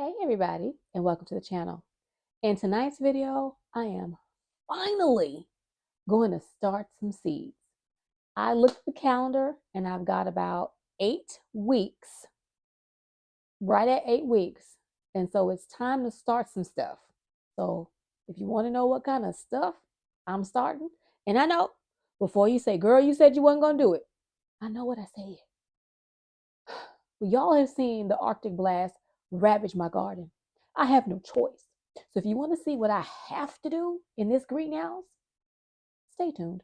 Hey everybody, and welcome to the channel. In tonight's video, I am finally going to start some seeds. I looked at the calendar and I've got about 8 weeks, right at 8 weeks. And so it's time to start some stuff. So if you want to know what kind of stuff I'm starting, and I know before you say, girl, you said you wasn't going to do it. I know what I said. Well, y'all have seen the Arctic blast ravage my garden. I have no choice. So if you want to see what I have to do in this greenhouse, stay tuned.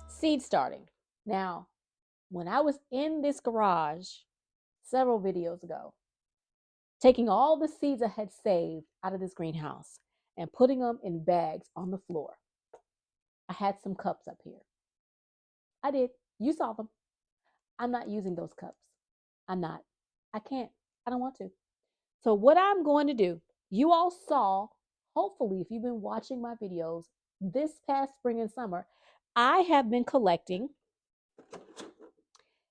Seed starting. Now, when I was in this garage several videos ago, taking all the seeds I had saved out of this greenhouse and putting them in bags on the floor, I had some cups up here. I did. You saw them. I'm not using those cups. I'm not. I can't. I don't want to. So what I'm going to do, you all saw, hopefully, if you've been watching my videos this past spring and summer, I have been collecting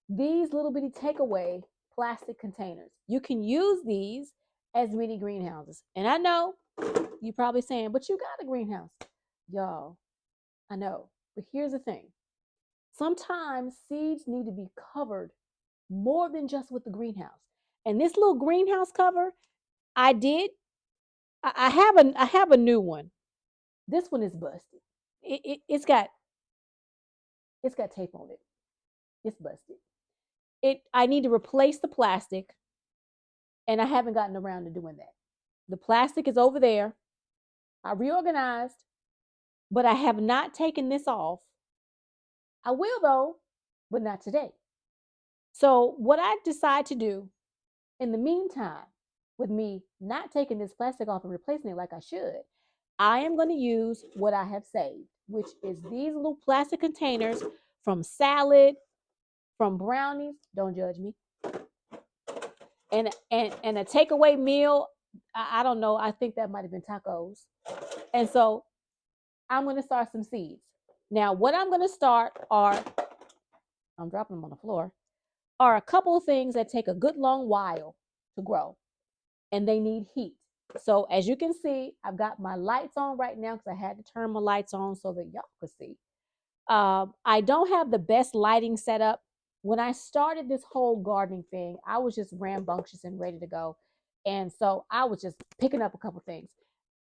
these little bitty takeaway plastic containers. You can use these as mini greenhouses. And I know you're probably saying, but you got a greenhouse. Y'all, I know. But here's the thing. Sometimes seeds need to be covered more than just with the greenhouse. And this little greenhouse cover, I did. I have a new one. This one is busted. It's got tape on it. It's busted. I need to replace the plastic, and I haven't gotten around to doing that. The plastic is over there. I reorganized, but I have not taken this off. I will though, but not today. So what I decide to do in the meantime, with me not taking this plastic off and replacing it like I should, I am going to use what I have saved, which is these little plastic containers from salad, from brownies. Don't judge me. And a takeaway meal. I don't know. I think that might have been tacos. And so I'm going to start some seeds. Now, what I'm going to start are, I'm dropping them on the floor, are a couple of things that take a good long while to grow, and they need heat. So as you can see, I've got my lights on right now because I had to turn my lights on so that y'all could see. I don't have the best lighting set up. When I started this whole gardening thing, I was just rambunctious and ready to go. And so I was just picking up a couple things.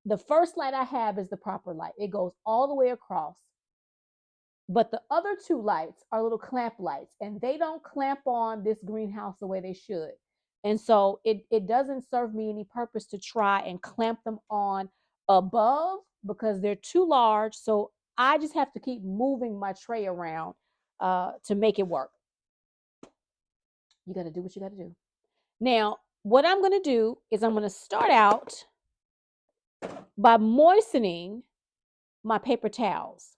The first light I have is the proper light. It goes all the way across. But the other two lights are little clamp lights, and they don't clamp on this greenhouse the way they should. And so it doesn't serve me any purpose to try and clamp them on above because they're too large. So I just have to keep moving my tray around to make it work. You got to do what you got to do. Now, what I'm going to do is I'm going to start out by moistening my paper towels.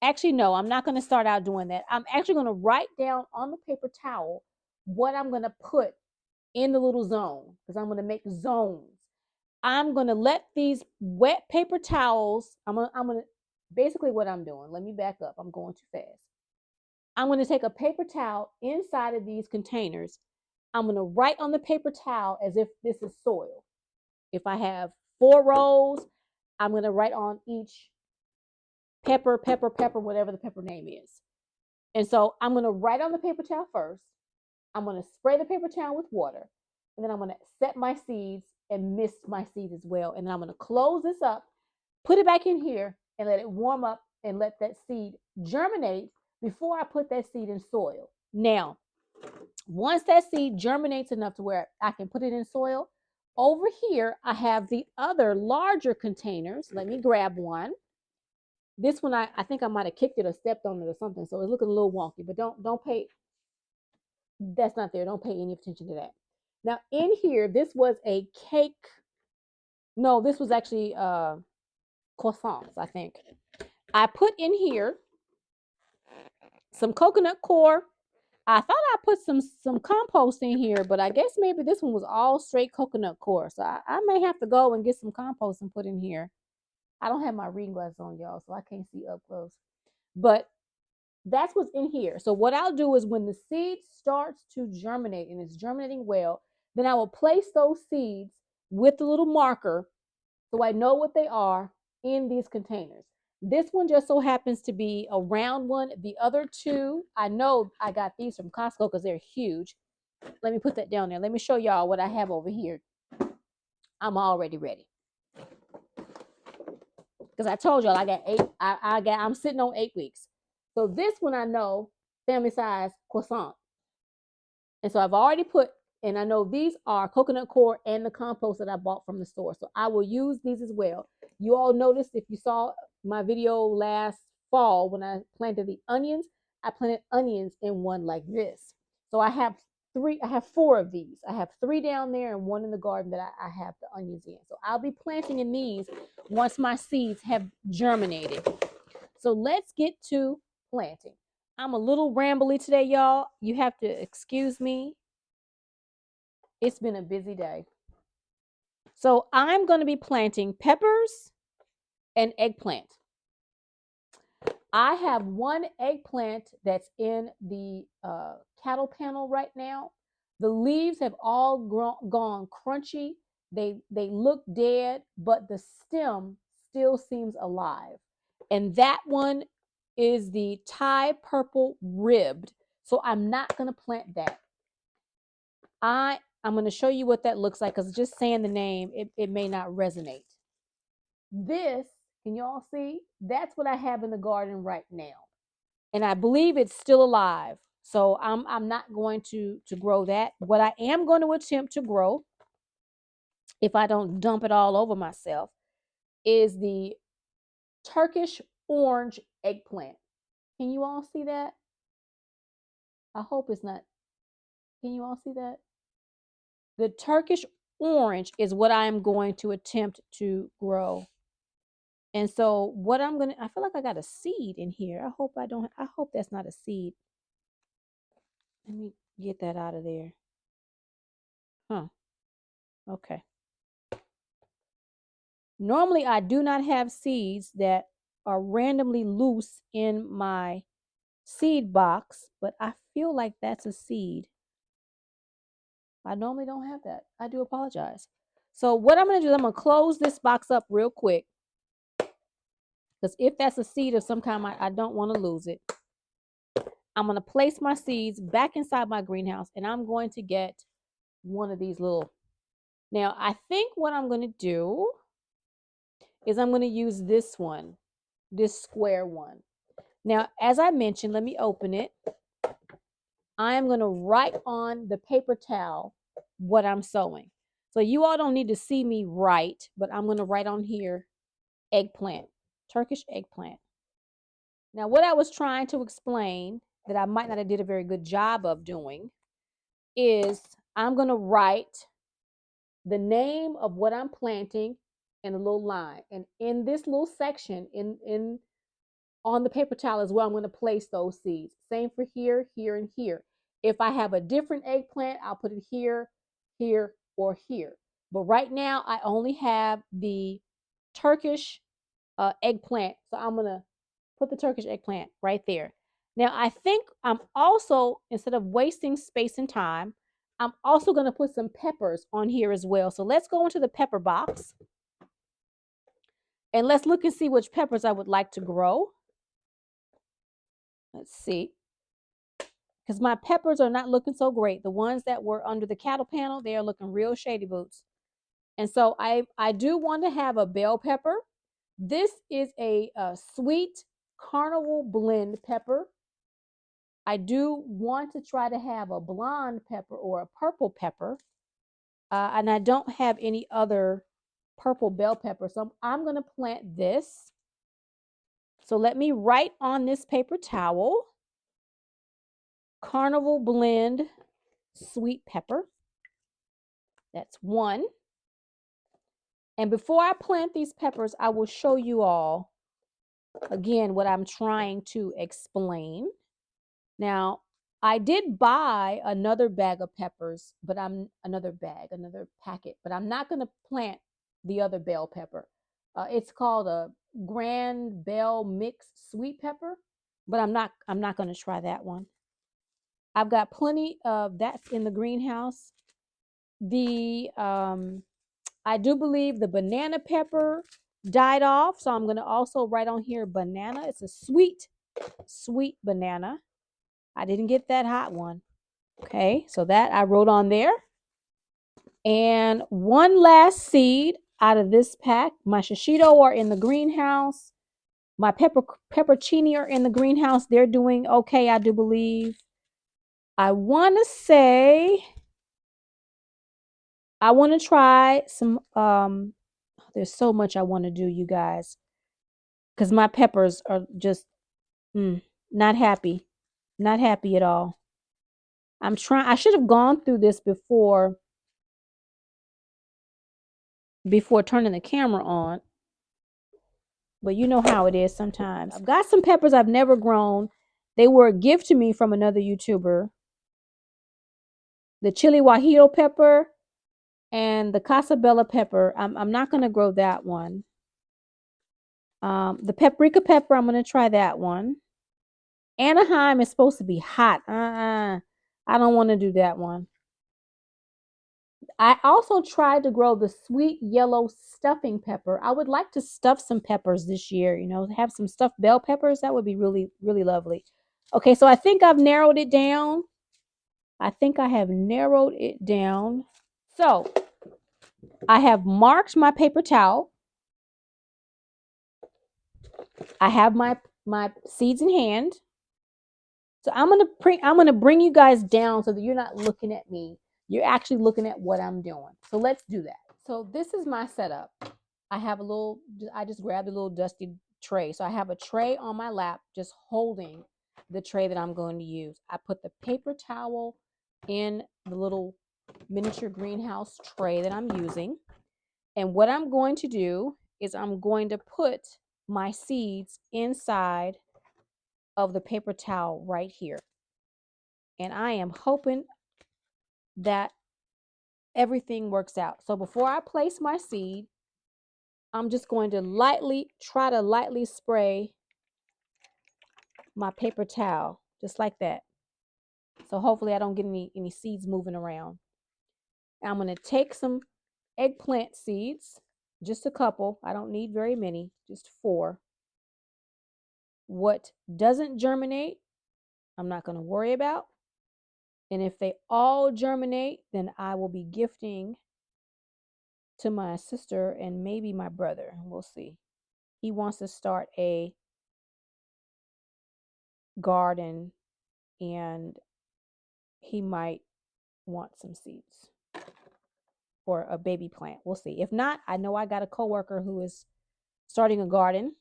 Actually, no, I'm not going to start out doing that. I'm actually going to write down on the paper towel what I'm going to put in the little zone because I'm going to make zones. I'm going to let these wet paper towels, I'm going to, basically what I'm doing, let me back up. I'm going too fast. I'm going to take a paper towel inside of these containers. I'm going to write on the paper towel as if this is soil. If I have 4 rows, I'm going to write on each pepper, whatever the pepper name is. And so I'm going to write on the paper towel first. I'm going to spray the paper towel with water. And then I'm going to set my seeds and mist my seeds as well. And then I'm going to close this up, put it back in here, and let it warm up and let that seed germinate before I put that seed in soil. Now, once that seed germinates enough to where I can put it in soil, over here I have the other larger containers. Let me grab one. This one, I think I might have kicked it or stepped on it or something, so it's looking a little wonky, but don't pay, that's not there. Don't pay any attention to that. Now in here, this was a cake. No, this was actually croissants, I think. I put in here some coconut coir. I thought I put some compost in here, but I guess maybe this one was all straight coconut coir. So I may have to go and get some compost and put in here. I don't have my reading glasses on, y'all, so I can't see up close. But that's what's in here. So what I'll do is when the seed starts to germinate and it's germinating well, then I will place those seeds with the little marker so I know what they are in these containers. This one just so happens to be a round one. The other two, I know I got these from Costco because they're huge. Let me put that down there. Let me show y'all what I have over here. I'm already ready. Because I told y'all I got eight. I'm sitting on 8 weeks. So this one I know, family size croissant. And so I've already put, and I know these are coconut coir and the compost that I bought from the store. So I will use these as well. You all noticed if you saw my video last fall when I planted the onions, I planted onions in one like this. So I have four of these. I have three down there and one in the garden that I have the onions in. So I'll be planting in these once my seeds have germinated. So let's get to planting. I'm a little rambly today, y'all. You have to excuse me. It's been a busy day. So I'm going to be planting peppers and eggplant. I have one eggplant that's in the cattle panel right now. The leaves have all gone crunchy. They look dead, but the stem still seems alive. And that one is the Thai purple ribbed. So I'm not going to plant that. I'm going to show you what that looks like because just saying the name, it may not resonate. This, can you all see? That's what I have in the garden right now. And I believe it's still alive. So I'm not going to grow that. What I am going to attempt to grow, if I don't dump it all over myself, is the Turkish orange eggplant. Can you all see that? I hope it's not. Can you all see that? The Turkish orange is what I am going to attempt to grow. And so what I feel like I got a seed in here. I hope that's not a seed. Let me get that out of there. Huh. Okay. Normally I do not have seeds that are randomly loose in my seed box, but I feel like that's a seed. I normally don't have that. I do apologize. So what I'm going to do is I'm going to close this box up real quick. Because if that's a seed of some kind, I don't want to lose it. I'm going to place my seeds back inside my greenhouse and I'm going to get one of these little. Now, I think what I'm going to do is I'm going to use this one, this square one. Now, as I mentioned, let me open it. I am going to write on the paper towel what I'm sowing. So you all don't need to see me write, but I'm going to write on here eggplant, Turkish eggplant. Now, what I was trying to explain that I might not have did a very good job of doing is I'm going to write the name of what I'm planting in a little line. And in this little section, in on the paper towel as well, I'm going to place those seeds. Same for here, here, and here. If I have a different eggplant, I'll put it here, here, or here. But right now, I only have the Turkish eggplant. So I'm going to put the Turkish eggplant right there. Now, I think I'm also, instead of wasting space and time, I'm also going to put some peppers on here as well. So let's go into the pepper box. And let's look and see which peppers I would like to grow. Let's see. Because my peppers are not looking so great. The ones that were under the cattle panel, they are looking real shady boots. And so I do want to have a bell pepper. This is a sweet carnival blend pepper. I do want to try to have a blonde pepper or a purple pepper. And I don't have any other purple bell pepper. So I'm going to plant this. So let me write on this paper towel, carnival blend sweet pepper. That's one. And before I plant these peppers, I will show you all again what I'm trying to explain. Now, I did buy another bag of peppers, but another packet, but I'm not going to plant the other bell pepper. It's called a Grand Bell mixed sweet pepper, but I'm not going to try that one. I've got plenty of that's in the greenhouse. The I do believe the banana pepper died off, so I'm going to also write on here banana. It's a sweet banana. I didn't get that hot one. Okay, so that I wrote on there. And one last seed out of this pack. My shishito are in the greenhouse. My peppercini are in the greenhouse. They're doing okay, I do believe. I want to say I want to try some there's so much I want to do, you guys, cuz my peppers are just not happy. Not happy at all. I should have gone through this before turning the camera on. But you know how it is sometimes. I've got some peppers I've never grown. They were a gift to me from another YouTuber. The chili guajillo pepper and the casabella pepper. I'm not going to grow that one. The paprika pepper, I'm going to try that one. Anaheim is supposed to be hot. I don't want to do that one. I also tried to grow the sweet yellow stuffing pepper. I would like to stuff some peppers this year, have some stuffed bell peppers. That would be really, really lovely. Okay, so I think I've narrowed it down. I think I have narrowed it down. So I have marked my paper towel. I have my seeds in hand. So I'm gonna bring you guys down so that you're not looking at me. You're actually looking at what I'm doing. So let's do that. So this is my setup. I just grabbed a little dusty tray. So I have a tray on my lap just holding the tray that I'm going to use. I put the paper towel in the little miniature greenhouse tray that I'm using. And what I'm going to do is I'm going to put my seeds inside of the paper towel right here. And I am hoping that everything works out. So before I place my seed, I'm just going to try to lightly spray my paper towel, just like that. So hopefully I don't get any seeds moving around. I'm going to take some eggplant seeds, just a couple. I don't need very many, just 4. What doesn't germinate, I'm not going to worry about. And if they all germinate, then I will be gifting to my sister and maybe my brother. We'll see. He wants to start a garden and he might want some seeds or a baby plant. We'll see. If not, I know I got a coworker who is starting a garden.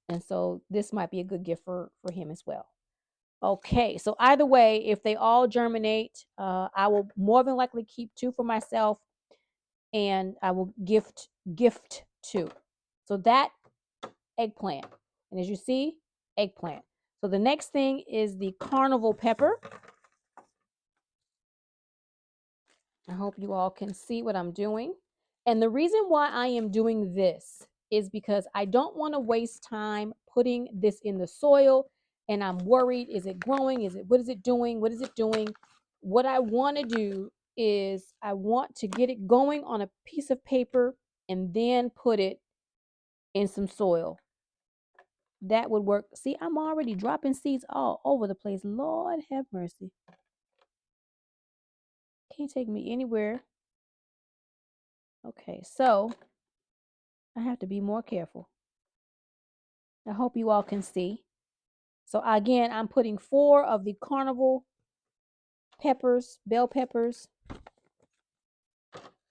And so this might be a good gift for him as well. Okay, so either way, if they all germinate, I will more than likely keep 2 for myself and I will gift 2. So that eggplant. And as you see, eggplant. So the next thing is the carnival pepper. I hope you all can see what I'm doing. And the reason why I am doing this is because I don't want to waste time putting this in the soil. And I'm worried, is it growing? What is it doing? What is it doing? What I want to do is I want to get it going on a piece of paper and then put it in some soil. That would work. See, I'm already dropping seeds all over the place. Lord have mercy. Can't take me anywhere. Okay, so I have to be more careful. I hope you all can see. So again, I'm putting 4 of the carnival peppers, bell peppers.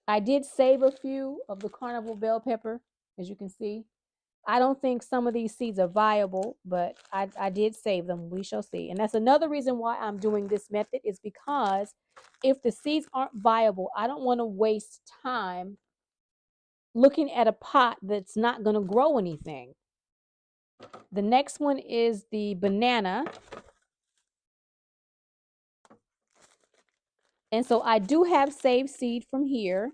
I did save a few of the carnival bell pepper, as you can see. I don't think some of these seeds are viable, but I did save them. We shall see. And that's another reason why I'm doing this method is because if the seeds aren't viable, I don't want to waste time looking at a pot that's not going to grow anything. The next one is the banana. And so I do have saved seed from here.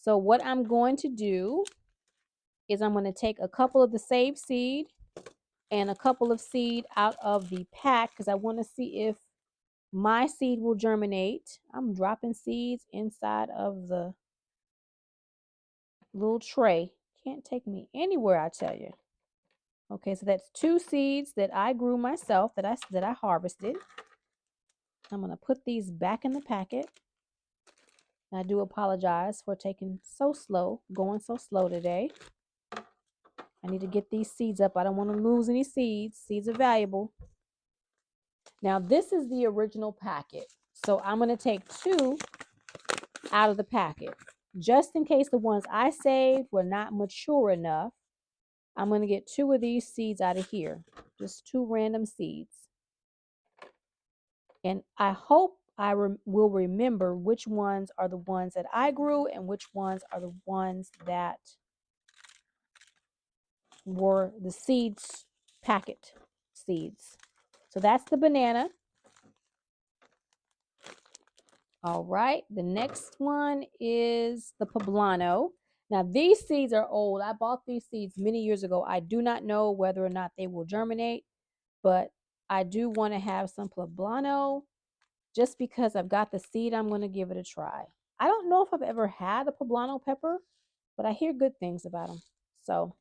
So what I'm going to do is I'm going to take a couple of the saved seed and a couple of seed out of the pack because I want to see if my seed will germinate. I'm dropping seeds inside of the little tray. Can't take me anywhere, I tell you. Okay, so that's 2 seeds that I grew myself that I harvested. I'm going to put these back in the packet. I do apologize for taking so slow, going so slow today. I need to get these seeds up. I don't want to lose any seeds. Seeds are valuable. Now, this is the original packet. So I'm going to take 2 out of the packet. Just in case the ones I saved were not mature enough, I'm going to get 2 of these seeds out of here. Just 2 random seeds. And I hope I will remember which ones are the ones that I grew and which ones are the ones that were the seeds, packet seeds. So that's the banana. All right, the next one is the poblano. Now these seeds are old. I bought these seeds many years ago. I do not know whether or not they will germinate, but I do want to have some poblano just because I've got the seed. I'm going to give it a try. I don't know if I've ever had a poblano pepper, but I hear good things about them. So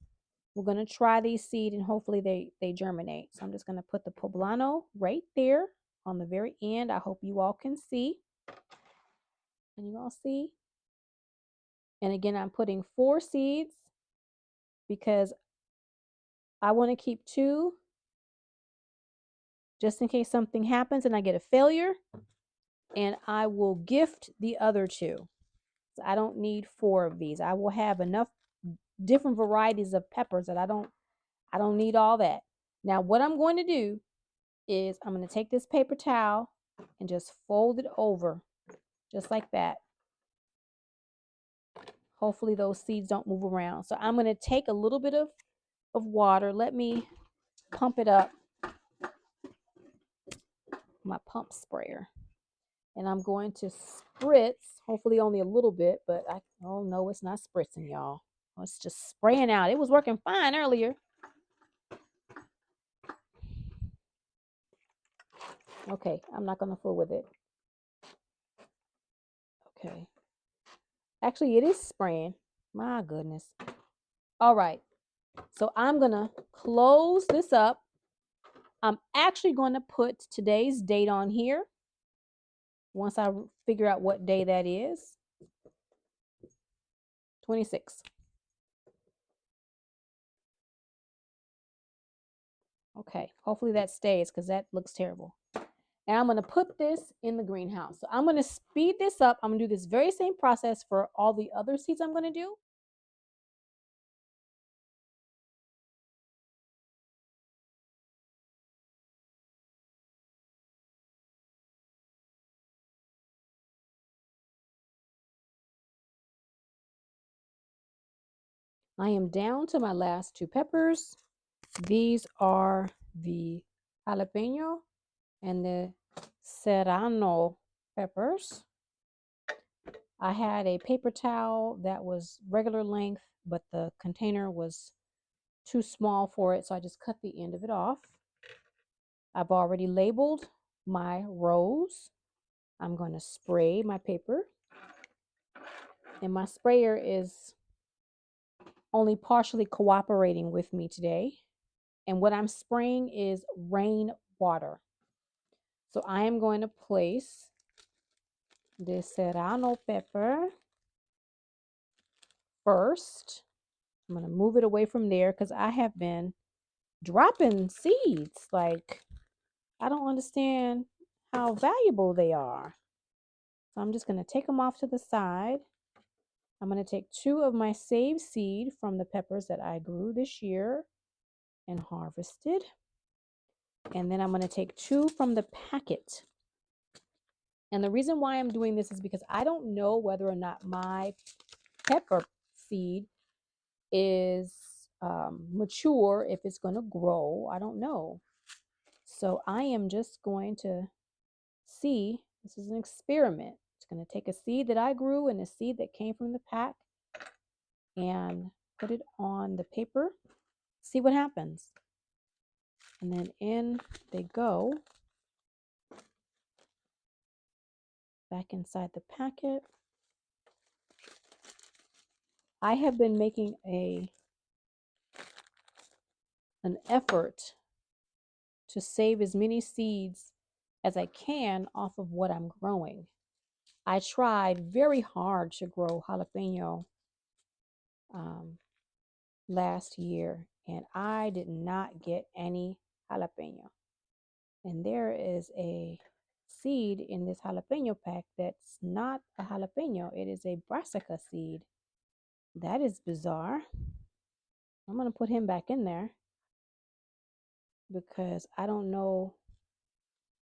we're going to try these seeds and hopefully they germinate. So I'm just going to put the poblano right there on the very end. I hope you all can see. Can you all see? And again, I'm putting 4 seeds because I want to keep 2 just in case something happens and I get a failure. And I will gift the other 2. So I don't need 4 of these. I will have enough different varieties of peppers that I don't need all that. Now what I'm going to do is I'm going to take this paper towel and just fold it over just like that. Hopefully those seeds don't move around. So I'm going to take a little bit of water. Let me pump it up. My pump sprayer. And I'm going to spritz, hopefully only a little bit, but oh no, it's not spritzing, y'all. It's just spraying out. It was working fine earlier. Okay, I'm not going to fool with it. Okay. Actually, it is spraying. My goodness. All right. So I'm going to close this up. I'm actually going to put today's date on here once I figure out what day that is. 26. Okay. Hopefully that stays because that looks terrible. And I'm going to put this in the greenhouse. So I'm going to speed this up. I'm going to do this very same process for all the other seeds I'm going to do. I am down to my last 2 peppers. These are the jalapeno and the serrano peppers. I had a paper towel that was regular length, but the container was too small for it, so I just cut the end of it off. I've already labeled my rows. I'm going to spray my paper. And my sprayer is only partially cooperating with me today. And what I'm spraying is rain water. So I am going to place the serrano pepper first. I'm going to move it away from there because I have been dropping seeds. Like, I don't understand how valuable they are. So I'm just going to take them off to the side. I'm going to take 2 of my saved seed from the peppers that I grew this year and harvested. And then I'm going to take 2 from the packet. And the reason why I'm doing this is because I don't know whether or not my pepper seed is mature, if it's going to grow. I don't know. So I am just going to see. This is an experiment. It's going to take a seed that I grew and a seed that came from the pack. and put it on the paper, see what happens. And then in they go back inside the packet. I have been making an effort to save as many seeds as I can off of what I'm growing. I tried very hard to grow jalapeno last year, and I did not get any jalapeno. And there is a seed in this jalapeno pack that's not a jalapeno, it is a brassica seed. That is bizarre. I'm going to put him back in there because I don't know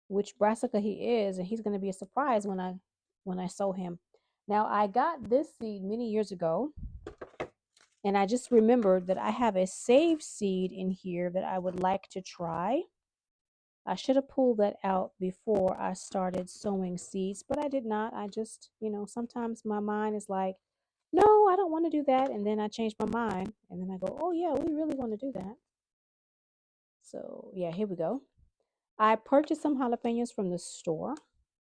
which brassica he is, and he's going to be a surprise when I sow him. Now, I got this seed many years ago, and I just remembered that I have a saved seed in here that I would like to try. I should have pulled that out before I started sowing seeds, but I did not. I just, sometimes my mind is like, no, I don't want to do that. And then I change my mind, and then I go, oh, yeah, we really want to do that. So, yeah, here we go. I purchased some jalapenos from the store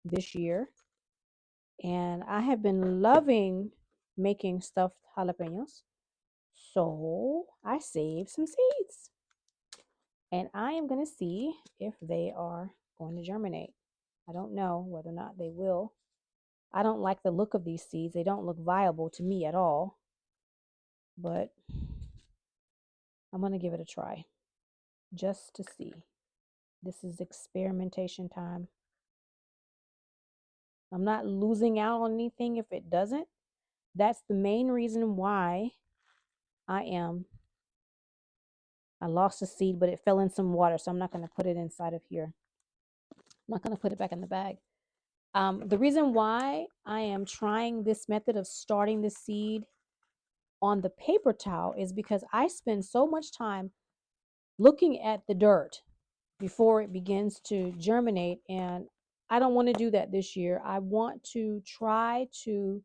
this year, and I have been loving making stuffed jalapenos. So I saved some seeds, and I am going to see if they are going to germinate. I don't know whether or not they will. I don't like the look of these seeds. They don't look viable to me at all, but I'm going to give it a try just to see. This is experimentation time. I'm not losing out on anything if it doesn't. That's the main reason why I lost a seed, but it fell in some water, so I'm not going to put it inside of here. I'm not going to put it back in the bag. The reason why I am trying this method of starting the seed on the paper towel is because I spend so much time looking at the dirt before it begins to germinate, and I don't want to do that this year. I want to try to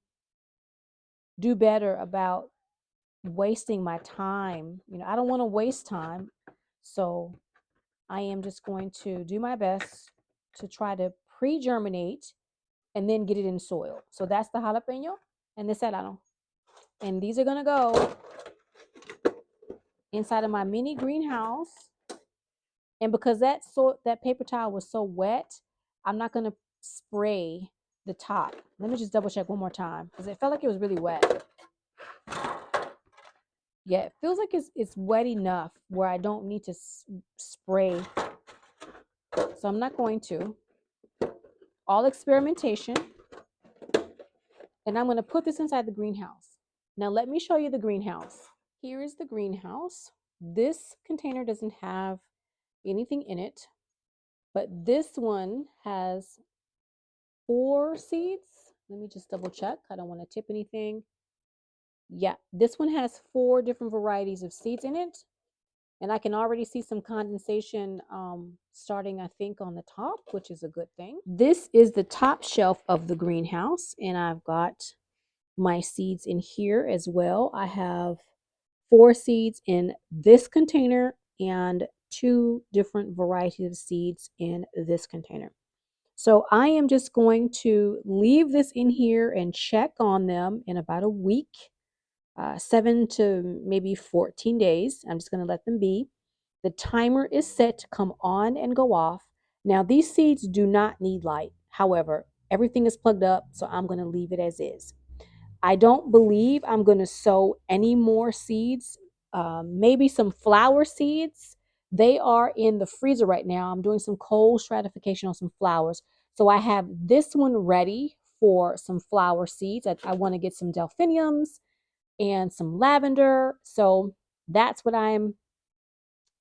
do better about wasting my time. I don't want to waste time, so I am just going to do my best to try to pre-germinate and then get it in soil. So that's the jalapeno and the serrano. And these are going to go inside of my mini greenhouse. And because that paper towel was so wet, I'm not going to spray the top. Let me just double check one more time because it felt like it was really wet. Yeah, it feels like it's wet enough where I don't need to spray. So I'm not going to. All experimentation. And I'm going to put this inside the greenhouse. Now let me show you the greenhouse. Here is the greenhouse. This container doesn't have anything in it, but this one has 4 seeds. Let me just double check. I don't want to tip anything. Yeah, this one has 4 different varieties of seeds in it. And I can already see some condensation starting, I think, on the top, which is a good thing. This is the top shelf of the greenhouse, and I've got my seeds in here as well. I have 4 seeds in this container and 2 different varieties of seeds in this container. So I am just going to leave this in here and check on them in about a week, 7 to maybe 14 days. I'm just going to let them be. The timer is set to come on and go off. Now, these seeds do not need light. However, everything is plugged up, so I'm going to leave it as is. I don't believe I'm going to sow any more seeds, maybe some flower seeds. They are in the freezer right now. I'm doing some cold stratification on some flowers. So I have this one ready for some flower seeds. I want to get some delphiniums and some lavender. So that's what I'm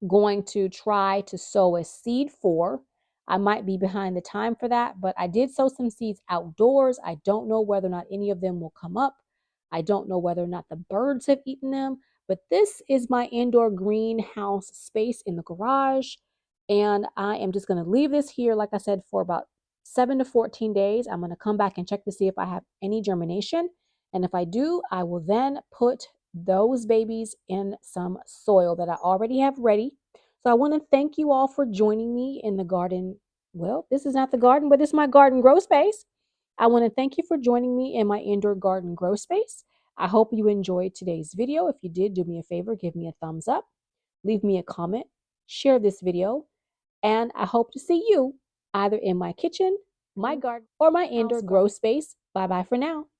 going to try to sow a seed for. I might be behind the time for that, but I did sow some seeds outdoors. I don't know whether or not any of them will come up. I don't know whether or not the birds have eaten them, but this is my indoor greenhouse space in the garage. And I am just going to leave this here, like I said, for about 7 to 14 days. I'm going to come back and check to see if I have any germination. And if I do, I will then put those babies in some soil that I already have ready. So I want to thank you all for joining me in the garden. Well, this is not the garden, but it's my garden grow space. I want to thank you for joining me in my indoor garden grow space. I hope you enjoyed today's video. If you did, do me a favor, give me a thumbs up, leave me a comment, share this video, and I hope to see you either in my kitchen, my garden, or my indoor grow space. Bye bye for now.